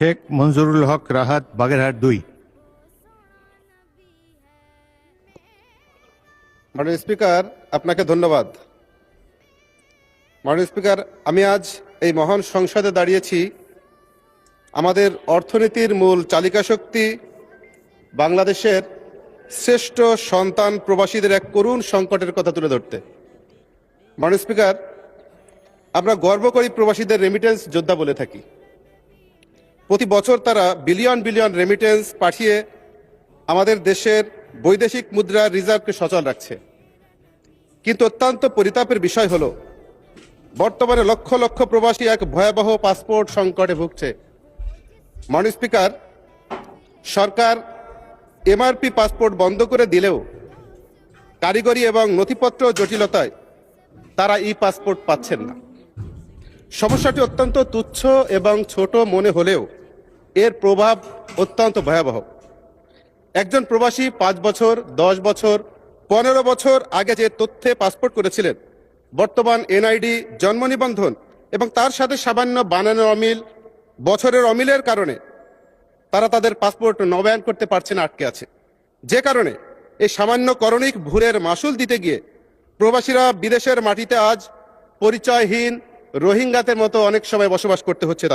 শেখ মঞ্জুরুল হক রাহাত, বাগেরহাট 2। মাননীয় স্পিকার, আপনাকে ধন্যবাদ। মাননীয় স্পিকার, আমি আজ এই মহান সংসদে দাঁড়িয়েছি আমাদের অর্থনীতির মূল চালিকা শক্তি বাংলাদেশের শ্রেষ্ঠ সন্তান প্রবাসীদের এক করুণ সংকটের কথা তুলে ধরতে। মাননীয় স্পিকার, আমরা গর্ব করি প্রবাসীদের রেমিটেন্স যোদ্ধা বলে থাকি। প্রতি বছর তারা বিলিয়ন বিলিয়ন রেমিটেন্স পাঠিয়ে আমাদের দেশের বৈদেশিক মুদ্রার রিজার্ভকে সচল রাখছে। কিন্তু অত্যন্ত পরিতাপের বিষয় হলো বর্তমানে লক্ষ লক্ষ প্রবাসী এক ভয়াবহ পাসপোর্ট সংকটে ভুগছে। মাননীয় স্পিকার, সরকার এমআরপি পাসপোর্ট বন্ধ করে দিলেও কারিগরি এবং নথিপত্র জটিলতায় তারা ই পাসপোর্ট পাচ্ছেন না। সমস্যাটি অত্যন্ত তুচ্ছ এবং ছোট মনে হলেও এর প্রভাব অত্যন্ত ভয়াবহ। একজন প্রবাসী 5 বছর, 10 বছর, 15 বছর আগে যে তথ্যে পাসপোর্ট করেছিলেন, বর্তমান এনআইডি, জন্ম নিবন্ধন এবং তার সাথে সামান্য বানানোর অমিল, বছরের অমিলের কারণে তারা তাদের পাসপোর্ট নবায়ন করতে পারছে না, আটকে আছে। যে কারণে এই সামান্য করণিক ভুলের মাসুল দিতে গিয়ে প্রবাসীরা বিদেশের মাটিতে আজ পরিচয়হীন রোহিঙ্গাদের মতো অনেক সময় বসবাস করতে হচ্ছে।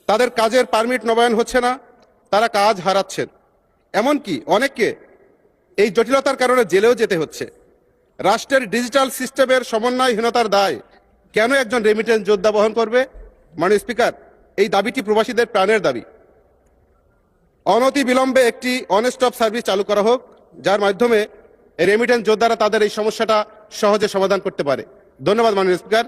তাদের কাজের পারমিট নবায়ন হচ্ছে না, তারা কাজ হারাচ্ছেন। এমনকি অনেককে এই জটিলতার কারণে জেলেও যেতে হচ্ছে। রাষ্ট্রের ডিজিটাল সিস্টেমের সমন্বয়হীনতার দায় কেন একজন রেমিটেন্স যোদ্ধা বহন করবে? মাননীয় স্পিকার, এই দাবিটি প্রবাসীদের প্রাণের দাবি। অনতি বিলম্বে একটি অন স্টপ সার্ভিস চালু করা হোক, যার মাধ্যমে রেমিটেন্স যোদ্ধারা তাদের এই সমস্যাটা সহজে সমাধান করতে পারে। ধন্যবাদ মাননীয় স্পিকার।